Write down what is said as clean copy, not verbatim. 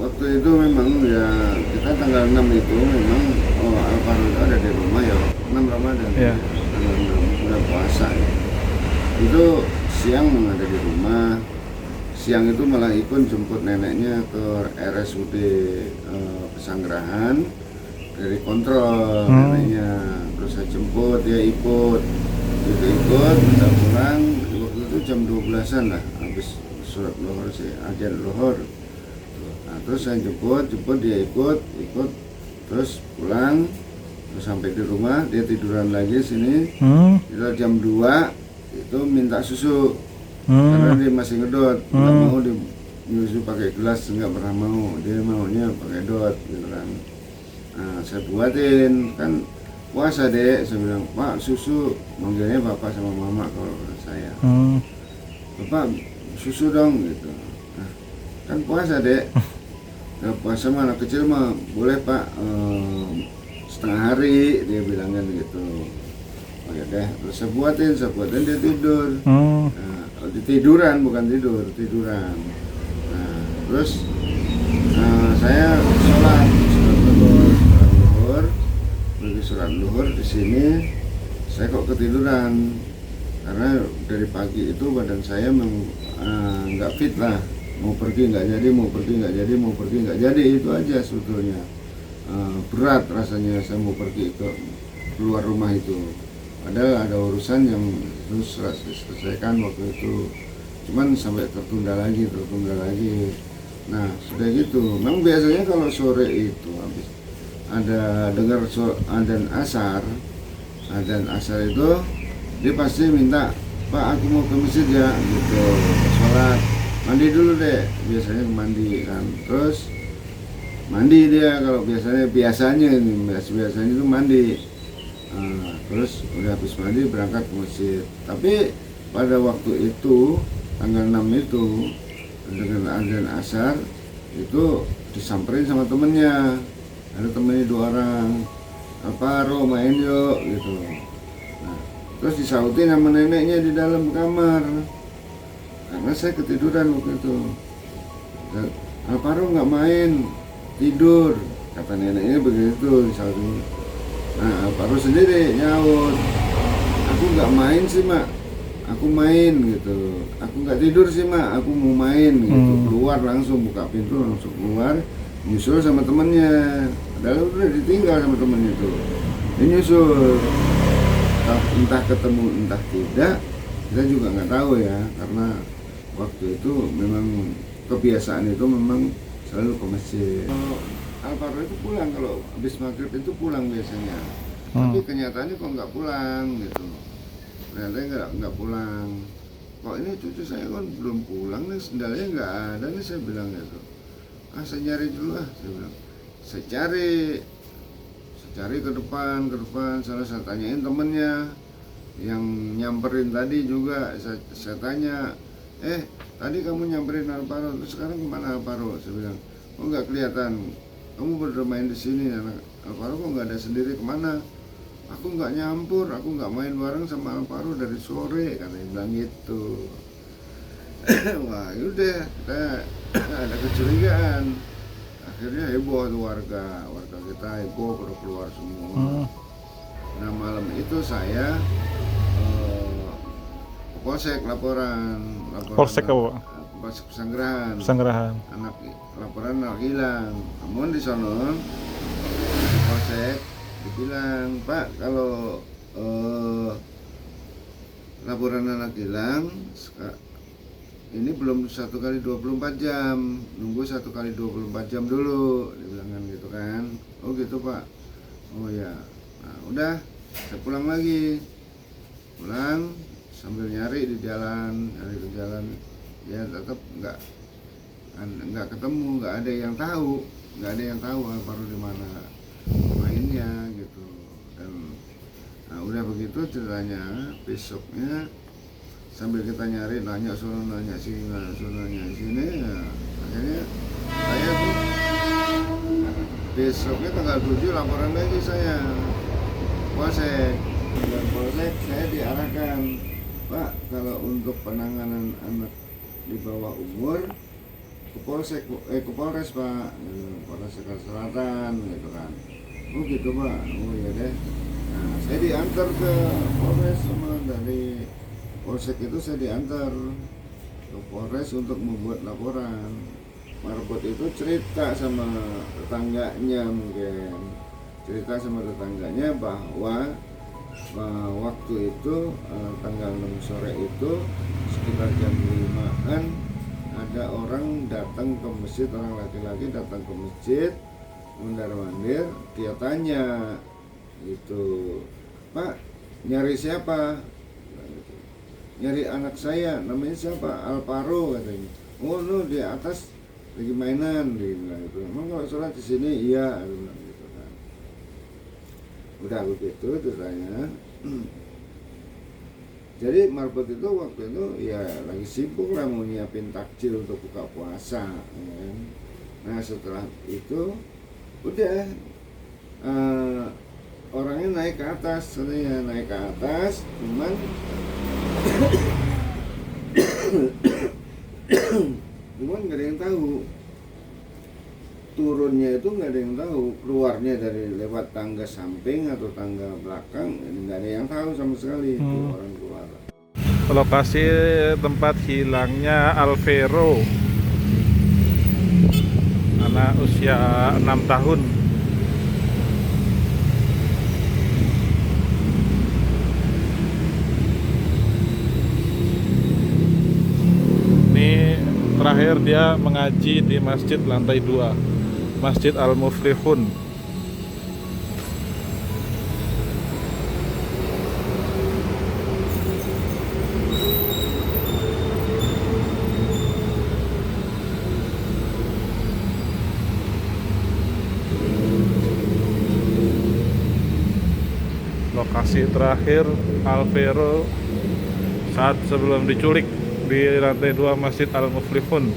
waktu itu memang ya kita tanggal 6 itu memang Alvaro itu ada di rumah ya 6 Ramadan Iya. tanggal 6 bulan puasa ya. Itu siang memang ada di rumah. Siang itu malah ikut jemput neneknya ke RSUD Pesanggerahan dari kontrol neneknya. Terus saya jemput, dia ikut. Itu ikut, kita pulang. Waktu itu jam 12-an lah, habis surat lohor sih, ajan lohor. Nah, terus saya jemput, dia ikut, terus pulang. Terus sampai di rumah, dia tiduran lagi sini. Kita jam 2 itu minta susu. Karena dia masih ngedot, nggak mau nyusu pakai gelas, nggak pernah mau, dia maunya pakai dot gitu kan. Nah, saya buatin, kan puasa dek, saya bilang, Pak susu, manggilnya bapak sama mama kalau saya. Bapak susu dong gitu. Nah, kan puasa dek, ya, puasa mah anak kecil mah boleh pak, setengah hari dia bilangnya gitu. Oh ya deh, terus saya buatin dia tidur. Nah, tiduran bukan tiduran. Nah, terus saya sholat luhur, bagi sholat luhur di sini saya kok ketiduran karena dari pagi itu badan saya nggak fit lah, mau pergi nggak jadi itu aja sebetulnya. Berat rasanya saya mau pergi ke keluar rumah itu. Padahal ada urusan yang harus diselesaikan waktu itu, cuman sampai tertunda lagi. Nah sudah gitu, memang biasanya kalau sore itu habis ada dengar adzan asar itu dia pasti minta, Pak aku mau ke masjid ya gitu, sholat, mandi dulu deh, biasanya mandi kan, terus mandi dia kalau biasanya itu mandi. Terus udah habis mandi berangkat ke masjid. Tapi pada waktu itu tanggal 6 itu dengan adzan asar itu disamperin sama temennya. Ada temennya 2 orang, Alvaro main yuk gitu. Nah, terus disautin sama neneknya di dalam kamar karena saya ketiduran waktu itu. Alvaro nggak main, tidur, kata neneknya begitu disautin. Nah, Alvaro sendiri nyaut, aku nggak main sih mak, aku main gitu, aku nggak tidur sih mak, aku mau main gitu. Keluar langsung, buka pintu langsung keluar, nyusul sama temennya, padahal udah ditinggal sama temennya itu. Dia nyusul, entah ketemu entah tidak, kita juga nggak tahu ya, karena waktu itu memang kebiasaan itu memang selalu ke masjid. Alvaro itu pulang kalau habis maghrib itu pulang biasanya, tapi kenyataannya kok nggak pulang gitu. Ternyata nggak pulang. Kok ini cucu saya kan belum pulang nih, sendalnya nggak ada nih, saya bilang gitu. Saya nyari dulu saya bilang. Saya cari ke depan, saya tanyain temennya yang nyamperin tadi juga, saya tanya, tadi kamu nyamperin Alvaro, terus sekarang kemana Alvaro? Saya bilang, kok nggak kelihatan. Kamu bermain di sini, anak Alvaro kok nggak ada sendiri, kemana? Aku nggak nyampur, aku nggak main bareng sama Alvaro dari sore, katanya bilang gitu. Wah yaudah, kita ada kecurigaan. Akhirnya heboh tuh warga kita heboh, pada keluar semua. Nah malam itu saya polsek laporan Polsek apa? Polsek Pesanggerahan. Laporan anak hilang. Namun di sana di polsek dibilang, Pak kalau laporan anak hilang ini belum 1 kali 24 jam, nunggu 1 kali 24 jam dulu, dibilangkan gitu kan. Oh gitu Pak, oh ya. Nah udah, saya pulang lagi, sambil nyari ke jalan, ya tetap nggak ketemu, nggak ada yang tahu Alvaro di mana mainnya gitu. Dan nah udah begitu ceritanya, besoknya sambil kita nyari, nanya sini ya, akhirnya saya tuh besoknya tanggal 7 laporan lagi saya polsek. Dan polsek saya diarahkan, Pak kalau untuk penanganan anak di bawah umur ke Polsek, ke Polres Pak, Polres Jakarta Selatan gitu kan. Oh gitu Pak, oh ya deh. Nah saya diantar ke Polres, sama dari Polsek itu saya diantar ke Polres untuk membuat laporan. Marbot itu cerita sama tetangganya, mungkin cerita sama tetangganya bahwa waktu itu tanggal 6 sore itu sekitar jam 5-an ada orang datang ke masjid, orang laki-laki datang ke masjid mondar-mandir. Dia tanya itu, Pak nyari siapa? Nyari anak saya, namanya siapa? Alvaro katanya. Oh no, di atas lagi mainan, dia bilang itu. Emang kalau sholat di sini? Iya, dia bilang gitu kan. Udah begitu ceritanya. Jadi marbot itu waktu itu ya lagi sibuk lah mau nyiapin takjil untuk buka puasa kan. Nah setelah itu udah orangnya naik ke atas, katanya naik ke atas, cuman nggak ada yang tahu turunnya, itu nggak ada yang tahu, keluarnya dari lewat tangga samping atau tangga belakang, nggak ada yang tahu sama sekali itu orang keluar. Lokasi tempat hilangnya Alvaro, anak usia 6 tahun. Ini terakhir dia mengaji di masjid lantai 2, Masjid Al-Muflihun. Lokasi terakhir Alvaro saat sebelum diculik di lantai 2 Masjid Al-Muflihun.